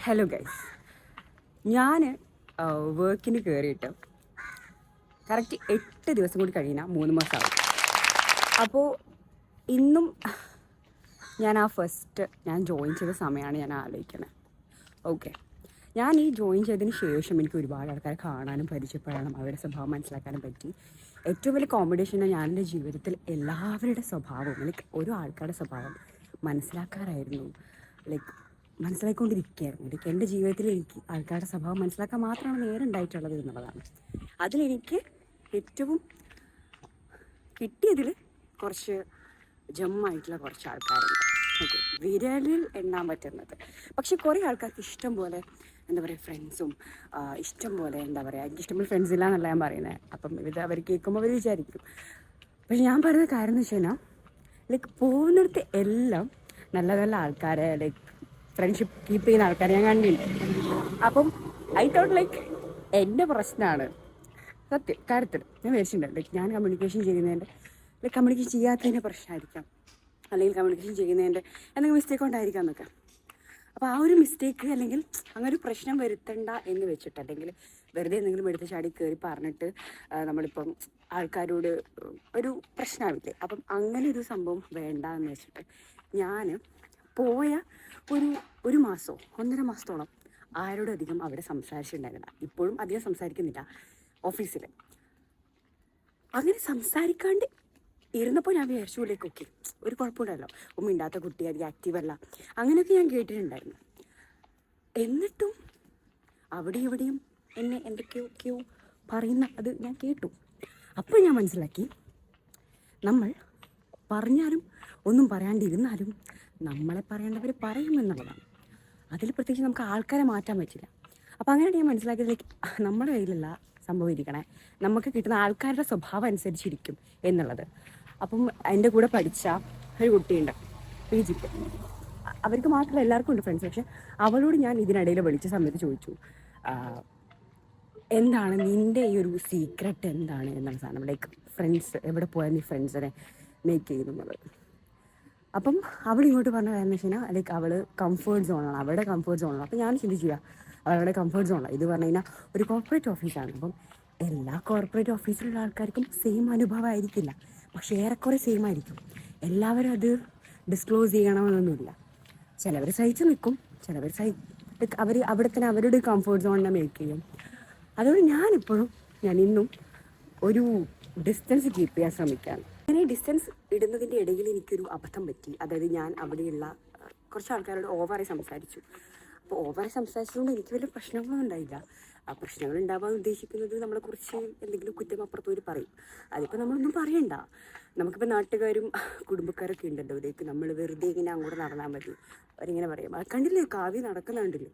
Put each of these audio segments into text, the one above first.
Hello guys, ഞാൻ വർക്കിന് കയറിയിട്ട് കറക്റ്റ് 8 ദിവസം കൂടി കഴിയുന്ന 3 മാസമാകും. അപ്പോൾ ഇന്നും ഞാൻ ജോയിൻ ചെയ്ത സമയമാണ് ഞാൻ ആലോചിക്കുന്നത്. ഓക്കെ, ഞാൻ ഈ ജോയിൻ ചെയ്തതിന് ശേഷം എനിക്ക് ഒരുപാട് ആൾക്കാരെ കാണാനും പരിചയപ്പെടാനും അവരുടെ സ്വഭാവം മനസ്സിലാക്കാനും പറ്റി. ഏറ്റവും വലിയ കോമ്പറ്റീഷൻ ഞാൻ എൻ്റെ ജീവിതത്തിൽ എല്ലാവരുടെ സ്വഭാവവും ഓരോ ആൾക്കാരുടെ സ്വഭാവം മനസ്സിലാക്കാറായിരുന്നു. മനസ്സിലാക്കിക്കൊണ്ടിരിക്കുകയായിരുന്നു. എൻ്റെ ജീവിതത്തിൽ എനിക്ക് ആൾക്കാരുടെ സ്വഭാവം മനസ്സിലാക്കാൻ മാത്രമാണ് നേരം ഉണ്ടായിട്ടുള്ളത് എന്നുള്ളതാണ്. അതിലെനിക്ക് ഏറ്റവും കിട്ടിയതിൽ കുറച്ച് ജമ്മായിട്ടുള്ള കുറച്ച് ആൾക്കാരുണ്ട്. ഓക്കെ, വിരലിൽ എണ്ണാൻ പറ്റുന്നത്. പക്ഷെ കുറേ ആൾക്കാർക്ക് ഇഷ്ടം പോലെ ഫ്രണ്ട്സും ഇഷ്ടം പോലെ എനിക്ക് ഇഷ്ടംപോലെ ഫ്രണ്ട്സ് ഇല്ല എന്നല്ല ഞാൻ പറയുന്നത്. അപ്പം ഇത് അവർ കേൾക്കുമ്പോൾ അവർ വിചാരിക്കും. പക്ഷെ ഞാൻ പറയുന്ന കാര്യം എന്ന് വെച്ച് കഴിഞ്ഞാൽ പോകുന്നിടത്ത് എല്ലാം നല്ല നല്ല ആൾക്കാരെ ഫ്രണ്ട്ഷിപ്പ് കീപ്പ് ചെയ്യുന്ന ആൾക്കാരെ ഞാൻ കണ്ടില്ല. അപ്പം ഐ തോട്ട് എൻ്റെ പ്രശ്നമാണ് കാര്യത്തിൽ ഞാൻ വിചാരിച്ചിട്ടുണ്ട്. ഞാൻ കമ്മ്യൂണിക്കേഷൻ ചെയ്യാത്തതിൻ്റെ പ്രശ്നമായിരിക്കാം, അല്ലെങ്കിൽ കമ്മ്യൂണിക്കേഷൻ ചെയ്യുന്നതിൻ്റെ എന്തെങ്കിലും മിസ്റ്റേക്ക് കൊണ്ടായിരിക്കാം എന്നൊക്കെ. അപ്പോൾ ആ ഒരു മിസ്റ്റേക്ക് അല്ലെങ്കിൽ അങ്ങനെ ഒരു പ്രശ്നം വരുത്തണ്ട എന്ന് വെച്ചിട്ട്, അല്ലെങ്കിൽ വെറുതെ എന്തെങ്കിലും എടുത്ത് ചാടി കയറി പറഞ്ഞിട്ട് നമ്മളിപ്പം ആൾക്കാരോട് ഒരു പ്രശ്നമാവില്ലേ. അപ്പം അങ്ങനെ ഒരു സംഭവം വേണ്ട എന്ന് വെച്ചിട്ട് ഞാൻ പോയ ഒരു മാസമോ 1.5 മാസത്തോളം ആരോടും അധികം അവിടെ സംസാരിച്ചിട്ടുണ്ടായിരുന്നില്ല. ഇപ്പോഴും അധികം സംസാരിക്കുന്നില്ല ഓഫീസിൽ. അങ്ങനെ സംസാരിക്കാണ്ട് ഇരുന്നപ്പോൾ ഞാൻ വിചാരിച്ചു, ഓക്കെ ഒരു കുഴപ്പമില്ലല്ലോ, മിണ്ടാത്ത കുട്ടി, അധികം ആക്റ്റീവല്ല, അങ്ങനെയൊക്കെ ഞാൻ കേട്ടിട്ടുണ്ടായിരുന്നു. എന്നിട്ടും അവിടെ ഇവിടെയും എന്നെ എന്തൊക്കെയൊക്കെയോ പറയുന്ന അത് ഞാൻ കേട്ടു. അപ്പോൾ ഞാൻ മനസ്സിലാക്കി, നമ്മൾ പറഞ്ഞാലും ഒന്നും പറയാണ്ടിരുന്നാലും നമ്മളെ പറയേണ്ടവർ പറയുമെന്നുള്ളതാണ്. അതിൽ പ്രത്യേകിച്ച് നമുക്ക് ആൾക്കാരെ മാറ്റാൻ പറ്റില്ല. അപ്പോൾ അങ്ങനെയാണ് ഞാൻ മനസ്സിലാക്കിയത്, നമ്മുടെ കയ്യിലല്ല സംഭവം ഇരിക്കണേ, നമുക്ക് കിട്ടുന്ന ആൾക്കാരുടെ സ്വഭാവം അനുസരിച്ചിരിക്കും എന്നുള്ളത്. അപ്പം എൻ്റെ കൂടെ പഠിച്ച ഒരു കുട്ടിയുണ്ട് PG. അവർക്ക് മാത്രമല്ല എല്ലാവർക്കും ഉണ്ട് ഫ്രണ്ട്സ്. പക്ഷെ അവളോട് ഞാൻ ഇതിനിടയിൽ വിളിച്ച സമയത്ത് ചോദിച്ചു, എന്താണ് നിൻ്റെ ഈ ഒരു സീക്രട്ട് എന്താണ് എന്നുള്ള സാധനം, ഫ്രണ്ട്സ് എവിടെ പോയാൽ നീ ഫ്രണ്ട്സിനെ മേക്ക് ചെയ്യുന്നുള്ളത്. അപ്പം അവൾ ഇങ്ങോട്ട് പറഞ്ഞ കാര്യം എന്ന് വെച്ച് കഴിഞ്ഞാൽ അവൾ കംഫേർട്ട് സോണാണ്, അവളുടെ കംഫേർട്ട് സോണാണ്. അപ്പം ഞാൻ ചിന്തിക്കുക, അവളുടെ കംഫേർട്ട് സോണാണ് ഇത് പറഞ്ഞു കഴിഞ്ഞാൽ ഒരു കോർപ്പറേറ്റ് ഓഫീസാണ്. അപ്പം എല്ലാ കോർപ്പറേറ്റ് ഓഫീസിലുള്ള ആൾക്കാർക്കും സെയിം അനുഭവമായിരിക്കില്ല, പക്ഷേ ഏറെക്കുറെ സെയിം ആയിരിക്കും. എല്ലാവരും അത് ഡിസ്ക്ലോസ് ചെയ്യണമെന്നൊന്നുമില്ല. ചിലവർ സഹിച്ച് നിൽക്കും, ചിലവർ അവർ അവിടെ തന്നെ അവരുടെ കംഫേർട്ട് സോണിനെ മേക്ക് ചെയ്യും. അതുകൊണ്ട് ഞാൻ ഇന്നും ഒരു ഡിസ്റ്റൻസ് കീപ്പ് ചെയ്യാൻ ശ്രമിക്കുകയാണ്. അങ്ങനെ ഡിസ്റ്റൻസ് ഇടുന്നതിൻ്റെ ഇടയിൽ എനിക്കൊരു അബദ്ധം പറ്റി. അതായത് ഞാൻ അവിടെയുള്ള കുറച്ച് ആൾക്കാരോട് ഓവറായി സംസാരിച്ചു. അപ്പോൾ ഓവറായി സംസാരിച്ചതുകൊണ്ട് എനിക്ക് വലിയ പ്രശ്നങ്ങളൊന്നും ഉണ്ടായില്ല. ആ പ്രശ്നങ്ങൾ ഉണ്ടാവാൻ ഉദ്ദേശിക്കുന്നത് നമ്മളെക്കുറിച്ച് എന്തെങ്കിലും കുറ്റം അപ്പുറത്തോര് പറയും. അതിപ്പോൾ നമ്മളൊന്നും പറയണ്ട. നമുക്കിപ്പോൾ നാട്ടുകാരും കുടുംബക്കാരൊക്കെ ഉണ്ടല്ലോ, നമ്മൾ വെറുതെ ഇങ്ങനെ അങ്ങോട്ട് നടന്നാൽ മതി, അവരിങ്ങനെ പറയും, അത് കണ്ടില്ലേ കാവ്യ നടക്കുന്നുണ്ടല്ലേ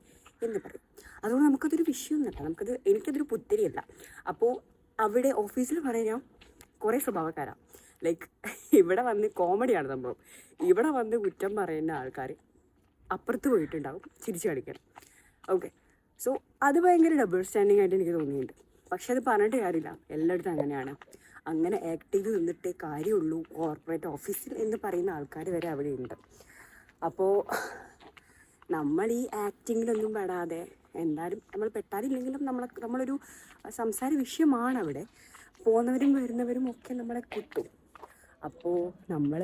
എന്ന് പറയും. അതുകൊണ്ട് നമുക്കതൊരു വിഷയം എന്നല്ല, എനിക്കതൊരു പുത്തരിയല്ല. അപ്പോൾ അവിടെ ഓഫീസിൽ പറയാൻ കുറേ സ്വഭാവക്കാരാണ്. ഇവിടെ വന്ന് കോമഡിയാണ് സംഭവം. ഇവിടെ വന്ന് കുറ്റം പറയുന്ന ആൾക്കാർ അപ്പുറത്ത് പോയിട്ടുണ്ടാവും ചിരിച്ചു കളിക്കണം. ഓക്കെ, സോ അത് ഭയങ്കര ഡബിൾ സ്റ്റാൻഡിങ് ആയിട്ട് എനിക്ക് തോന്നിയിട്ടുണ്ട്. പക്ഷെ അത് പറഞ്ഞിട്ട് കാര്യമില്ല, എല്ലായിടത്തും അങ്ങനെയാണ്. അങ്ങനെ ആക്റ്റീവ് നിന്നിട്ടേ കാര്യമുള്ളൂ കോർപ്പറേറ്റ് ഓഫീസിൽ എന്ന് പറയുന്ന ആൾക്കാർ വരെ അവിടെ ഉണ്ട്. അപ്പോൾ നമ്മൾ ഈ ആക്ടിങ്ങിലൊന്നും പെടാതെ, എന്തായാലും നമ്മൾ പെട്ടാലില്ലെങ്കിലും നമ്മളൊരു സംസാര വിഷയമാണ് അവിടെ. പോകുന്നവരും വരുന്നവരും ഒക്കെ നമ്മളെ കിട്ടും. അപ്പോൾ നമ്മൾ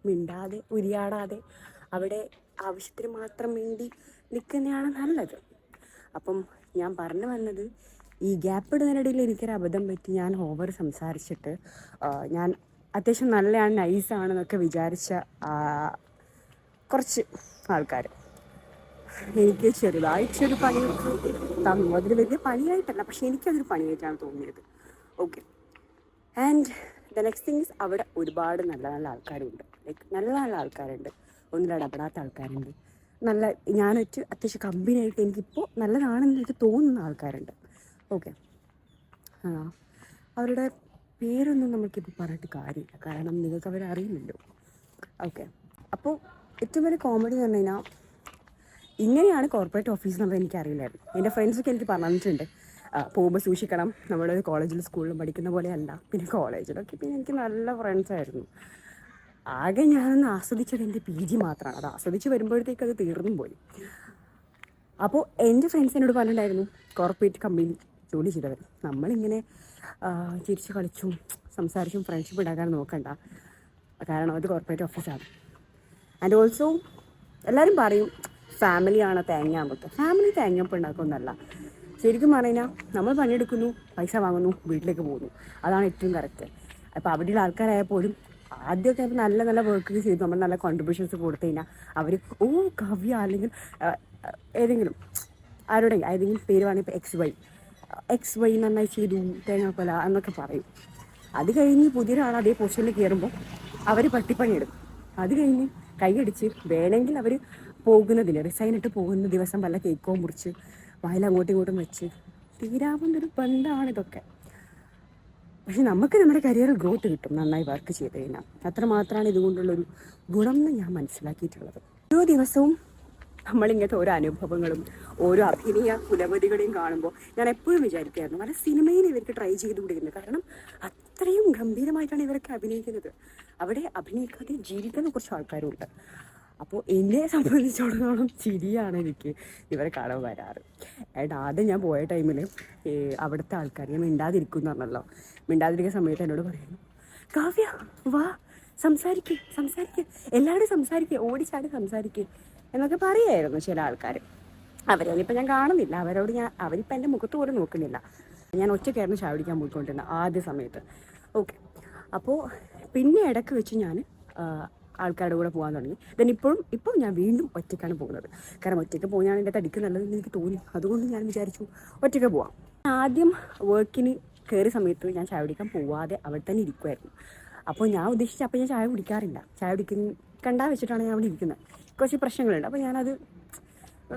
മിണ്ടാതെ ഉരിയാടാതെ അവിടെ ആവശ്യത്തിന് മാത്രം വേണ്ടി നിൽക്കുന്നതാണ് നല്ലത്. അപ്പം ഞാൻ പറഞ്ഞു വന്നത്, ഈ ഗ്യാപ്പ് ഇടുന്നതിനിടയിൽ എനിക്കൊരു അബദ്ധം പറ്റി. ഞാൻ ഓവർ സംസാരിച്ചിട്ട് ഞാൻ അത്യാവശ്യം നല്ലതാണ്, നൈസാണെന്നൊക്കെ വിചാരിച്ച കുറച്ച് ആൾക്കാർ എനിക്ക് ചെറുതായിട്ടൊരു പണിയൊക്കെ തന്നു. അതിൽ വലിയ പണിയായിട്ടല്ല, പക്ഷെ എനിക്കതൊരു പണിയായിട്ടാണ് തോന്നിയത്. Okay, and the next thing is, അവിടെ ഒരുപാട് നല്ല നല്ല ആൾക്കാരുണ്ട്. നല്ല നല്ല ആൾക്കാരുണ്ട്, ഒന്നിലും ഇടപെടാത്ത ആൾക്കാരുണ്ട്, ഞാനൊരു അത്യാവശ്യം കമ്പനിയായിട്ട് എനിക്കിപ്പോൾ നല്ലതാണെന്ന് എനിക്ക് തോന്നുന്ന ആൾക്കാരുണ്ട്. ഓക്കെ, അവരുടെ പേരൊന്നും നമുക്കിപ്പോൾ പറഞ്ഞിട്ട് കാര്യമില്ല, കാരണം നിങ്ങൾക്ക് അവരെ അറിയില്ലല്ലോ. ഓക്കെ, അപ്പോൾ ഏറ്റവും വലിയ കോമഡി എന്ന് പറഞ്ഞു കഴിഞ്ഞാൽ, ഇങ്ങനെയാണ് കോർപ്പറേറ്റ് ഓഫീസ് എന്നുള്ളത് എനിക്കറിയില്ലായിരുന്നു. എൻ്റെ ഫ്രണ്ട്സൊക്കെ എനിക്ക് പറഞ്ഞിട്ടുണ്ട്, പോകുമ്പോൾ സൂക്ഷിക്കണം, നമ്മൾ കോളേജിലും സ്കൂളിലും പഠിക്കുന്ന പോലെയല്ല. പിന്നെ കോളേജിലൊക്കെ പിന്നെ എനിക്ക് നല്ല ഫ്രണ്ട്സായിരുന്നു. ആകെ ഞാനൊന്ന് ആസ്വദിച്ചത് എൻ്റെ PG മാത്രമാണ്. അത് ആസ്വദിച്ച് വരുമ്പോഴത്തേക്ക് അത് തീർന്നും പോയി. അപ്പോൾ എൻ്റെ ഫ്രണ്ട്സ് എന്നോട് പറഞ്ഞിട്ടുണ്ടായിരുന്നു കോർപ്പറേറ്റ് കമ്പനിയിൽ ജോലി ചെയ്തവർ നമ്മളിങ്ങനെ ചിരിച്ച് കളിച്ചും സംസാരിച്ചും ഫ്രണ്ട്ഷിപ്പ് ഉണ്ടാക്കാൻ നോക്കണ്ട, കാരണം അത് കോർപ്പറേറ്റ് ഓഫീസാണ്. ആൻഡ് ഓൾസോ എല്ലാവരും പറയും ഫാമിലിയാണ് തേങ്ങാമ്പൊക്കെ. ഫാമിലി തേങ്ങാപ്പ് ഉണ്ടാക്കുന്നതല്ല. ശരിക്കും പറഞ്ഞാൽ നമ്മൾ പണിയെടുക്കുന്നു, പൈസ വാങ്ങുന്നു, വീട്ടിലേക്ക് പോകുന്നു, അതാണ് ഏറ്റവും കറക്റ്റ്. അപ്പോൾ അവിടെയുള്ള ആൾക്കാരായപ്പോലും ആദ്യമൊക്കെ നല്ല നല്ല വർക്ക് ചെയ്തു നമ്മൾ നല്ല കോൺട്രിബ്യൂഷൻസ് കൊടുത്തു കഴിഞ്ഞാൽ അവർ കാവ്യ അല്ലെങ്കിൽ ഏതെങ്കിലും ഏതെങ്കിലും പേര് വേണമെങ്കിൽ ഇപ്പോൾ എക്സ് വൈ നന്നായി ചെയ്തു തേങ്ങാക്കൊല എന്നൊക്കെ പറയും. അത് കഴിഞ്ഞ് പുതിയൊരാൾ അതേ പൊസിഷനിൽ കയറുമ്പോൾ അവർ പട്ടിപ്പണിയെടുക്കും. അത് കഴിഞ്ഞ് കൈയടിച്ച് വേണമെങ്കിൽ അവർ പോകുന്നതിൽ റിസൈനിട്ട് പോകുന്ന ദിവസം വല്ല കേക്കോ മുറിച്ച് വായിൽ അങ്ങോട്ടും ഇങ്ങോട്ടും വെച്ച് തീരാവുന്നൊരു ബന്ധമാണ് ഇതൊക്കെ. പക്ഷെ നമുക്ക് നമ്മുടെ കരിയറിൽ ഗ്രോത്ത് കിട്ടും നന്നായി വർക്ക് ചെയ്ത് കഴിഞ്ഞാൽ. അത്രമാത്രമാണ് ഇതുകൊണ്ടുള്ളൊരു ഗുണം എന്ന് ഞാൻ മനസ്സിലാക്കിയിട്ടുള്ളത്. ഓരോ ദിവസവും നമ്മളിങ്ങനത്തെ ഓരോ അനുഭവങ്ങളും ഓരോ അഭിനയ കുലപതികളെയും കാണുമ്പോൾ ഞാൻ എപ്പോഴും വിചാരിക്കുമായിരുന്നു നല്ല സിനിമയിൽ ഇവർക്ക് ട്രൈ ചെയ്തുകൊണ്ടിരുന്നത്. കാരണം അത്രയും ഗംഭീരമായിട്ടാണ് ഇവരൊക്കെ അഭിനയിക്കുന്നത്. അവിടെ അഭിനയിക്കാതെ ജീവിക്കുന്ന കുറച്ച് ആൾക്കാരുണ്ട്. അപ്പോൾ എന്നെ സംബന്ധിച്ചിടത്തോളം ചിരിയാണ് എനിക്ക് ഇവരെ കാണാൻ വരാറ്. ആദ്യം ഞാൻ പോയ ടൈമിൽ അവിടുത്തെ ആൾക്കാർ ഞാൻ മിണ്ടാതിരിക്കും പറഞ്ഞല്ലോ, മിണ്ടാതിരിക്കുന്ന സമയത്ത് എന്നോട് പറയുന്നു, കാവ്യ വാ സംസാരിക്കുക എല്ലാവരും സംസാരിക്കുക, ഓടിച്ചാടി സംസാരിക്കുക എന്നൊക്കെ പറയായിരുന്നു ചില ആൾക്കാർ. അവരൊന്നിപ്പോൾ ഞാൻ കാണുന്നില്ല, അവരിപ്പോൾ എൻ്റെ മുഖത്ത് പോലും നോക്കുന്നില്ല. ഞാൻ ഒറ്റയ്ക്കായിരുന്നു ചായ കുടിക്കാൻ പോയിക്കൊണ്ടിരുന്നത് ആദ്യ സമയത്ത്. ഓക്കെ, അപ്പോൾ പിന്നെ ഇടയ്ക്ക് വെച്ച് ഞാൻ ആൾക്കാരുടെ കൂടെ പോകാൻ തുടങ്ങി. ഇപ്പോൾ ഞാൻ വീണ്ടും ഒറ്റയ്ക്കാണ് പോകുന്നത്. കാരണം ഒറ്റയ്ക്ക് പോകാൻ എൻ്റെ തടിക്ക് നല്ലതെന്ന് എനിക്ക് തോന്നി. അതുകൊണ്ട് ഞാൻ വിചാരിച്ചു ഒറ്റയ്ക്ക് പോവാം. ആദ്യം വർക്കിന് കയറിയ സമയത്ത് ഞാൻ ചായ കുടിക്കാൻ പോവാതെ അവിടെ തന്നെ ഇരിക്കുമായിരുന്നു. അപ്പോൾ ഞാൻ അപ്പോൾ ഞാൻ ചായ കുടിക്കാറില്ല. ചായ കണ്ടാൽ വെച്ചിട്ടാണ് ഞാൻ അവിടെ ഇരിക്കുന്നത്. കുറച്ച് പ്രശ്നങ്ങളുണ്ട്. അപ്പോൾ ഞാനത്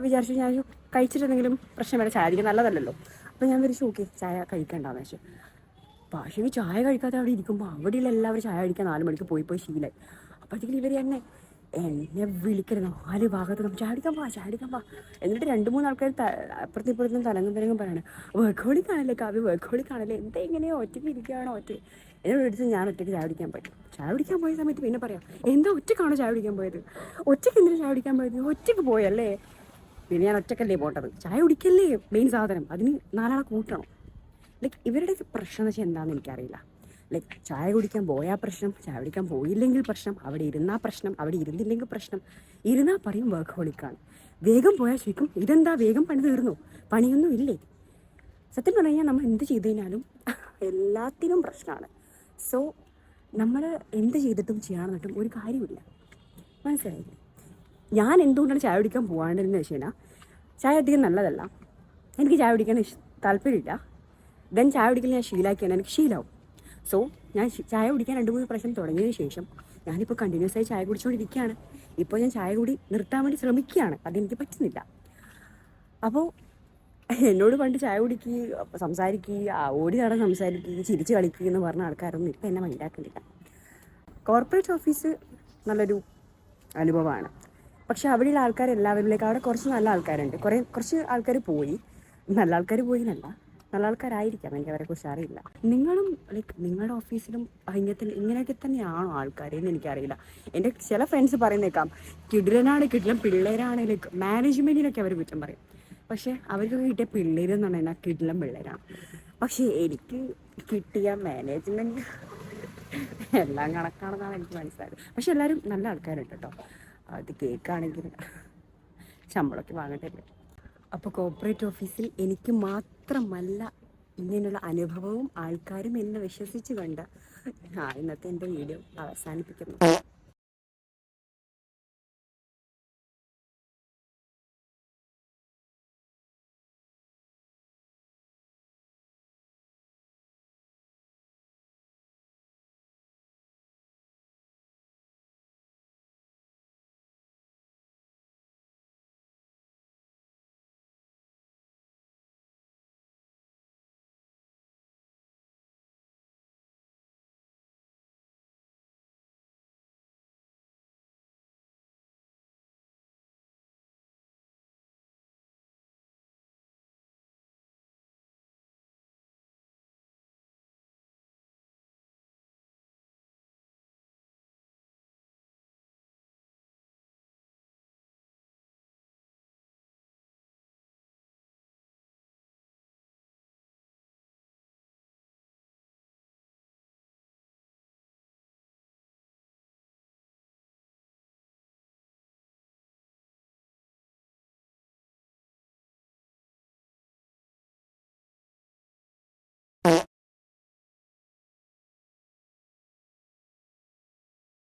വിചാരിച്ചു, ഞാൻ കഴിച്ചിട്ടുണ്ടെങ്കിലും പ്രശ്നം വരെ ചായ കുടിക്കാൻ നല്ലതല്ലല്ലോ. അപ്പോൾ ഞാൻ വിചാരിച്ചു ഓക്കെ ചായ കഴിക്കണ്ടെന്ന് വെച്ചു. പക്ഷേ ചായ കഴിക്കാതെ അവിടെ ഇരിക്കുമ്പോൾ അവിടെയുള്ള എല്ലാവരും ചായ കഴിക്കാൻ 4 മണിക്ക് പോയി ശീലമായി. അപ്പോഴത്തേക്കും ഇവർ എന്നെ വിളിക്കരുത് 4 ഭാഗത്ത് നമ്മൾ ചാടിക്കാൻ പോവാ. എന്നിട്ട് 2-3 ആൾക്കാർ അപ്പുറത്തും തലങ്ങും പറയാണ് വർക്കോളിക്കാണല്ലേ കാവ്യ, വർക്കോളിക്കാണല്ലേ, എന്താ ഇങ്ങനെ ഒറ്റയ്ക്ക് ഇരിക്കുകയാണോ എന്നോട് എടുത്ത് ഞാൻ ഒറ്റയ്ക്ക് ചായ കുടിക്കാൻ പറ്റും. ചായ കുടിക്കാൻ പോയ സമയത്ത് പിന്നെ പറയാം എന്താ ഒറ്റയ്ക്കാണോ ചായ കുടിക്കാൻ പോയത്, ഒറ്റയ്ക്ക് എന്തിനാണ് ചായ കുടിക്കാൻ പോയത്, ഒറ്റയ്ക്ക് പോയല്ലേ. പിന്നെ ഞാൻ ഒറ്റയ്ക്കല്ലേ പോട്ടത്, ചായ കുടിക്കല്ലേ മെയിൻ സാധനം, അതിന് 4 ആളെ കൂട്ടണം. ഇവരുടെ പ്രശ്നം എന്ന് വെച്ചാൽ എന്താണെന്ന് എനിക്കറിയില്ല. ചായ കുടിക്കാൻ പോയാൽ പ്രശ്നം, ചായ കുടിക്കാൻ പോയില്ലെങ്കിൽ പ്രശ്നം, അവിടെ ഇരുന്നാൽ പ്രശ്നം, അവിടെ ഇരുന്നില്ലെങ്കിൽ പ്രശ്നം. ഇരുന്നാൽ പറയും വർക്കഹോളിക്കാണ്, വേഗം പോയാൽ ശരിക്കും ഇതെന്താ വേഗം പണി തീർന്നു, പണിയൊന്നും ഇല്ലേ. സത്യം പറഞ്ഞു കഴിഞ്ഞാൽ നമ്മൾ എന്ത് ചെയ്തു കഴിഞ്ഞാലും എല്ലാത്തിനും പ്രശ്നമാണ്. സോ നമ്മൾ എന്ത് ചെയ്തിട്ടും ചെയ്യാണെന്നിട്ടും ഒരു കാര്യമില്ല, മനസ്സിലായില്ലേ. ഞാൻ എന്തുകൊണ്ടാണ് ചായ കുടിക്കാൻ പോകാണ്ടെന്ന് വെച്ച് കഴിഞ്ഞാൽ ചായ അധികം നല്ലതല്ല, എനിക്ക് ചായ കുടിക്കാൻ താല്പര്യമില്ല. ദെൻ ചായ കുടിക്കൽ ഞാൻ ശീലമാക്കിയാണ്, എനിക്ക് ശീലമാവും. സോ ഞാൻ ചായ കുടിക്കാൻ 2-3 പ്രാവശ്യം തുടങ്ങിയതിന് ശേഷം ഞാനിപ്പോൾ കണ്ടിന്യൂസ് ആയി ചായ കുടിച്ചുകൊണ്ടിരിക്കുകയാണ്. ഇപ്പോൾ ഞാൻ ചായ കൂടി നിർത്താൻ വേണ്ടി ശ്രമിക്കുകയാണ്, അതെനിക്ക് പറ്റുന്നില്ല. അപ്പോൾ എന്നോട് പണ്ട് ചായ കുടിക്കുക, സംസാരിക്കുക, ഓടി നടന്ന് സംസാരിക്കുക, ചിരിച്ച് കളിക്കുക എന്ന് പറഞ്ഞ ആൾക്കാരൊന്നും ഇപ്പം എന്നെ മൈൻഡാക്കുന്നില്ല. കോർപ്പറേറ്റ് ഓഫീസ് നല്ലൊരു അനുഭവമാണ്. പക്ഷെ അവിടെയുള്ള ആൾക്കാരെല്ലാവരിലേക്ക് അവിടെ കുറച്ച് നല്ല ആൾക്കാരുണ്ട്, കുറച്ച് ആൾക്കാർ പോയി, നല്ല ആൾക്കാർ പോയി എന്നല്ല, നല്ല ആൾക്കാരായിരിക്കാം, എനിക്ക് അവരെ കുറിച്ച് അറിയില്ല. നിങ്ങളും നിങ്ങളുടെ ഓഫീസിലും ഇങ്ങനെയൊക്കെ തന്നെയാണോ ആൾക്കാരെന്ന് എനിക്കറിയില്ല. എൻ്റെ ചില ഫ്രണ്ട്സ് പറയുന്നേക്കാം കിടിലൻ പിള്ളേരാണ്, മാനേജ്മെൻറ്റിനൊക്കെ അവർ കുറ്റം പറയും. പക്ഷേ അവർക്കൊക്കെ കിട്ടിയ പിള്ളേരെന്ന് പറഞ്ഞാൽ കിടിലൻ പിള്ളേരാണ്. പക്ഷേ എനിക്ക് കിട്ടിയ മാനേജ്മെൻറ്റ് എല്ലാം കണക്കാണെന്നാണ് എനിക്ക് മനസ്സിലായത്. പക്ഷെ എല്ലാവരും നല്ല ആൾക്കാരുണ്ട് കേട്ടോ. അത് കേൾക്കുകയാണെങ്കിൽ ശമ്പളമൊക്കെ വാങ്ങട്ടില്ല. അപ്പോൾ കോർപ്പറേറ്റ് ഓഫീസിൽ എനിക്ക് മാത്രമല്ല ഇങ്ങനെയുള്ള അനുഭവവും ആൾക്കാരും എന്ന് വിശ്വസിച്ച് കണ്ട് ഇന്നത്തെ എൻ്റെ വീഡിയോ അവസാനിപ്പിക്കുന്നു.